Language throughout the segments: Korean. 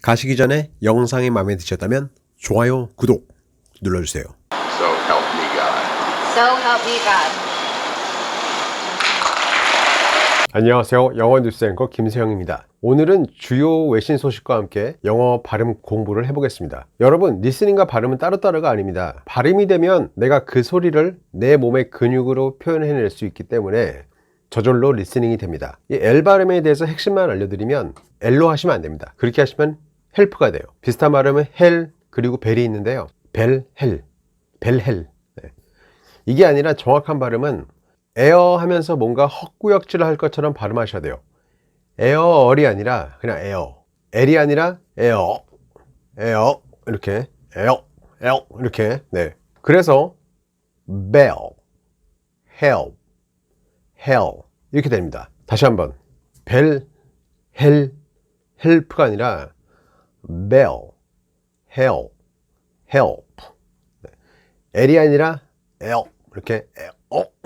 가시기 전에 영상이 마음에 드셨다면 좋아요, 구독 눌러주세요. So help me God. So help me God. 안녕하세요. 영어 뉴스 앵커 김세영입니다. 오늘은 주요 외신 소식과 함께 영어 발음 공부를 해보겠습니다. 여러분, 리스닝과 발음은 따로따로가 아닙니다. 발음이 되면 내가 그 소리를 내 몸의 근육으로 표현해낼 수 있기 때문에 저절로 리스닝이 됩니다. 이 L 발음에 대해서 핵심만 알려드리면 L로 하시면 안 됩니다. 그렇게 하시면 헬프가 돼요. 비슷한 발음은 헬 그리고 벨이 있는데요. 벨, 헬, 벨, 헬. 네. 이게 아니라 정확한 발음은 에어 하면서 뭔가 헛구역질을 할 것처럼 발음하셔야 돼요. 에어얼이 아니라 그냥 에어. L이 아니라 에어. 에어. 이렇게. 에어. 에어. 이렇게. 네. 그래서 bell, help, hell 이렇게 됩니다. 다시 한번. 벨, 헬, 헬프가 아니라 bell, help, help. 네. L이 아니라 에어. 이렇게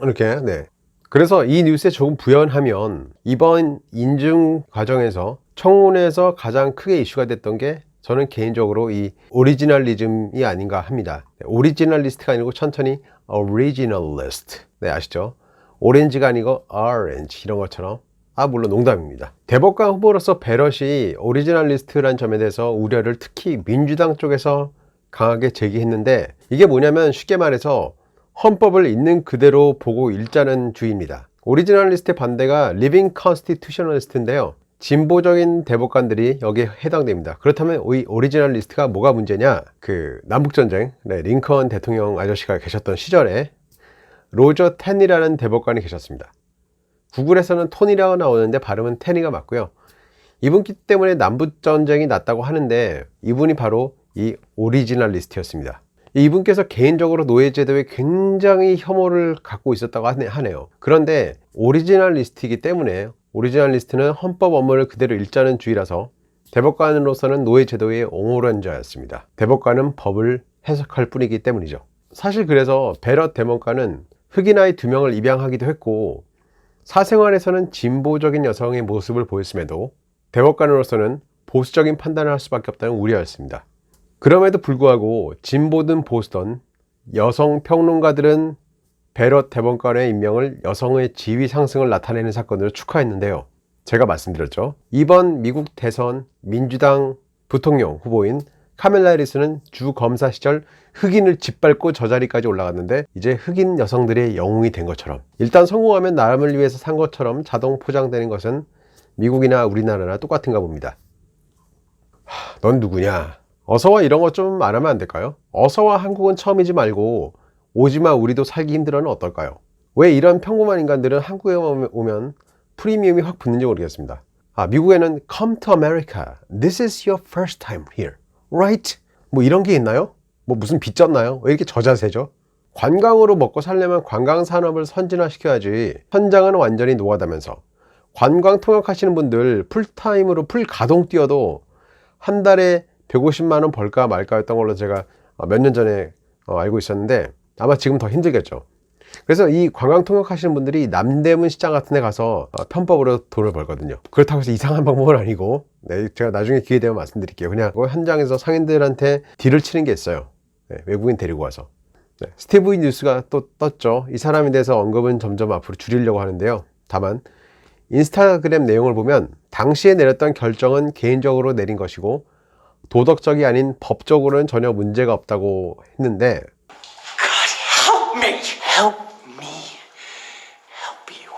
이렇게. 네. 그래서 이 뉴스에 조금 부연하면 이번 인증 과정에서 청문회에서 가장 크게 이슈가 됐던 게 저는 개인적으로 이 오리지널리즘이 아닌가 합니다. 네, 오리지널리스트가 아니고 천천히 오리지널리스트. 네, 아시죠? 오렌지가 아니고 오렌지 이런 것처럼. 물론 농담입니다. 대법관 후보로서 베럿이 오리지널리스트라는 점에 대해서 우려를 특히 민주당 쪽에서 강하게 제기했는데, 이게 뭐냐면 쉽게 말해서 헌법을 있는 그대로 보고 읽자는 주의입니다. 오리지널리스트의 반대가 리빙 컨스티튜셔널리스트인데요. 진보적인 대법관들이 여기에 해당됩니다. 그렇다면 이 오리지널리스트가 뭐가 문제냐? 그 남북전쟁, 링컨 대통령 아저씨가 계셨던 시절에 로저 텐이라는 대법관이 계셨습니다. 구글에서는 톤이라고 나오는데 발음은 테니가 맞고요. 이분 때문에 남북전쟁이 났다고 하는데 이분이 바로 이 오리지널리스트였습니다. 이분께서 개인적으로 노예제도에 굉장히 혐오를 갖고 있었다고 하네요. 그런데 오리지널리스트이기 때문에 오리지널리스트는 헌법 원문을 그대로 읽자는 주의라서 대법관으로서는 노예제도의 옹호론자였습니다. 대법관은 법을 해석할 뿐이기 때문이죠. 사실 그래서 베럿 대법관은 흑인 아이 2명을 입양하기도 했고 사생활에서는 진보적인 여성의 모습을 보였음에도 대법관으로서는 보수적인 판단을 할 수밖에 없다는 우려였습니다. 그럼에도 불구하고 진보든 보수든 여성 평론가들은 베럿 대법관의 임명을 여성의 지위 상승을 나타내는 사건으로 축하했는데요. 제가 말씀드렸죠. 이번 미국 대선 민주당 부통령 후보인 카멜라 해리스는 주 검사 시절 흑인을 짓밟고 저 자리까지 올라갔는데 이제 흑인 여성들의 영웅이 된 것처럼, 일단 성공하면 나름을 위해서 산 것처럼 자동 포장되는 것은 미국이나 우리나라나 똑같은가 봅니다. 넌 누구냐? 어서와 이런 것 좀 안 하면 안 될까요? 어서와 한국은 처음이지 말고 오지마 우리도 살기 힘들어는 어떨까요? 왜 이런 평범한 인간들은 한국에 오면 프리미엄이 확 붙는지 모르겠습니다. 미국에는 Come to America. This is your first time here. Right? 뭐 이런 게 있나요? 뭐 무슨 빚졌나요? 왜 이렇게 저자세죠? 관광으로 먹고 살려면 관광 산업을 선진화시켜야지. 현장은 완전히 노하다면서. 관광 통역하시는 분들 풀타임으로 풀 가동 뛰어도 한 달에 150만 원 벌까 말까였던 걸로 제가 몇 년 전에 알고 있었는데 아마 지금 더 힘들겠죠. 그래서 이 관광 통역하시는 분들이 남대문 시장 같은 데 가서 편법으로 돈을 벌거든요. 그렇다고 해서 이상한 방법은 아니고, 제가 나중에 기회 되면 말씀드릴게요. 그냥 현장에서 상인들한테 딜을 치는 게 있어요. 외국인 데리고 와서. 스티브 뉴스가 또 떴죠. 이 사람에 대해서 언급은 점점 앞으로 줄이려고 하는데요. 다만 인스타그램 내용을 보면 당시에 내렸던 결정은 개인적으로 내린 것이고 도덕적이 아닌 법적으로는 전혀 문제가 없다고 했는데, God, help me. Help me. Help you.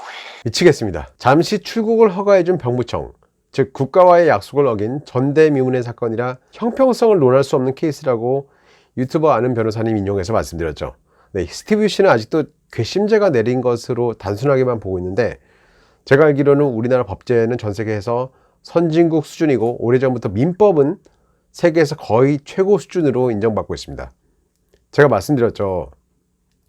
미치겠습니다. 잠시 출국을 허가해준 병무청, 즉 국가와의 약속을 어긴 전대미문의 사건이라 형평성을 논할 수 없는 케이스라고 유튜버 아는 변호사님 인용해서 말씀드렸죠. 스티브 씨는 아직도 괘씸죄가 내린 것으로 단순하게만 보고 있는데, 제가 알기로는 우리나라 법제는 전 세계에서 선진국 수준이고 오래전부터 민법은 세계에서 거의 최고 수준으로 인정받고 있습니다. 제가 말씀드렸죠.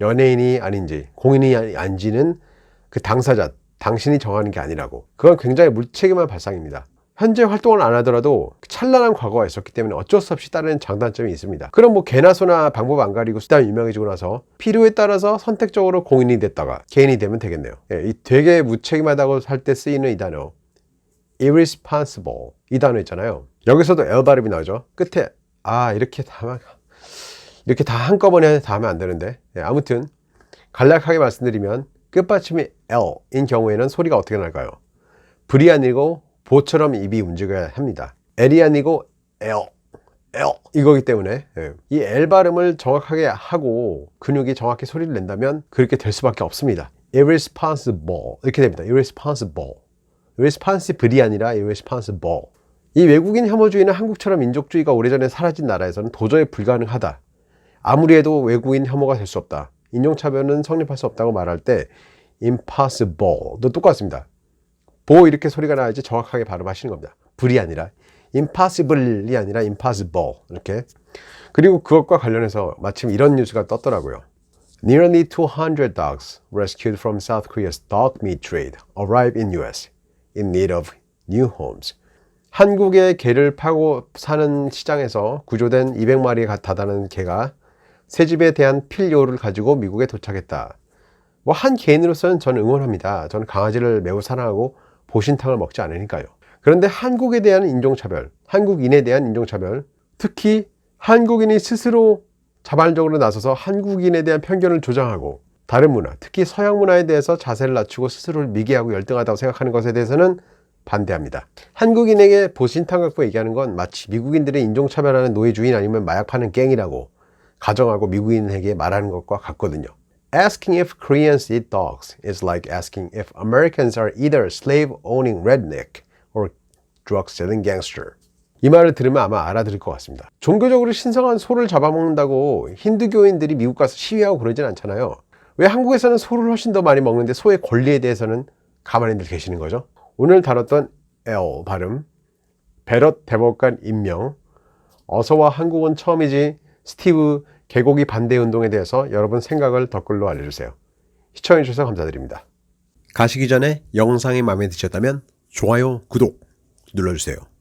연예인이 아닌지 공인이 아닌지는 그 당사자, 당신이 정하는 게 아니라고. 그건 굉장히 무책임한 발상입니다. 현재 활동을 안 하더라도 찬란한 과거가 있었기 때문에 어쩔 수 없이 따르는 장단점이 있습니다. 그럼 뭐 개나 소나 방법 안 가리고 수단 유명해지고 나서 필요에 따라서 선택적으로 공인이 됐다가 개인이 되면 되겠네요. 이 되게 무책임하다고 할 때 쓰이는 이 단어 irresponsible 이 단어 있잖아요. 여기서도 L 발음이 나오죠. 끝에 이렇게 다 한꺼번에 다 하면 안 되는데, 아무튼 간략하게 말씀드리면 끝받침이 L인 경우에는 소리가 어떻게 날까요? 불이 아니고 보처럼 입이 움직여야 합니다. L이 아니고 L 이거기 때문에 이 L 발음을 정확하게 하고 근육이 정확히 소리를 낸다면 그렇게 될 수밖에 없습니다. irresponsible 이렇게 됩니다. irresponsible이 아니라 irresponsible. 이 외국인 혐오주의는 한국처럼 민족주의가 오래전에 사라진 나라에서는 도저히 불가능하다. 아무리 해도 외국인 혐오가 될 수 없다. 인종차별은 성립할 수 없다고 말할 때 impossible도 똑같습니다. 이렇게 소리가 나야지 정확하게 발음하시는 겁니다. 불이 아니라 impossible이 아니라 impossible 이렇게. 그리고 그것과 관련해서 마침 이런 뉴스가 떴더라고요. Nearly 200 dogs rescued from South Korea's dog meat trade arrive in US in need of new homes. 한국의 개를 파고 사는 시장에서 구조된 200마리에 다다르는 개가 새 집에 대한 필요를 가지고 미국에 도착했다. 한 개인으로서는 저는 응원합니다. 저는 강아지를 매우 사랑하고 보신탕을 먹지 않으니까요. 그런데 한국에 대한 인종차별, 한국인에 대한 인종차별, 특히 한국인이 스스로 자발적으로 나서서 한국인에 대한 편견을 조장하고 다른 문화, 특히 서양 문화에 대해서 자세를 낮추고 스스로를 미개하고 열등하다고 생각하는 것에 대해서는 반대합니다. 한국인에게 보신탕 갖고 얘기하는 건 마치 미국인들의 인종차별하는 노예 주인 아니면 마약 파는 갱이라고 가정하고 미국인에게 말하는 것과 같거든요. Asking if Koreans eat dogs is like asking if Americans are either slave-owning redneck or drug-selling gangster. 이 말을 들으면 아마 알아들을 것 같습니다. 종교적으로 신성한 소를 잡아먹는다고 힌두교인들이 미국 가서 시위하고 그러진 않잖아요. 왜 한국에서는 소를 훨씬 더 많이 먹는데 소의 권리에 대해서는 가만히들 계시는 거죠? 오늘 다뤘던 L 발음, 베럿 대법관 임명, 어서와 한국은 처음이지 스티브 개고기 반대 운동에 대해서 여러분 생각을 댓글로 알려주세요. 시청해주셔서 감사드립니다. 가시기 전에 영상이 마음에 드셨다면 좋아요, 구독 눌러주세요.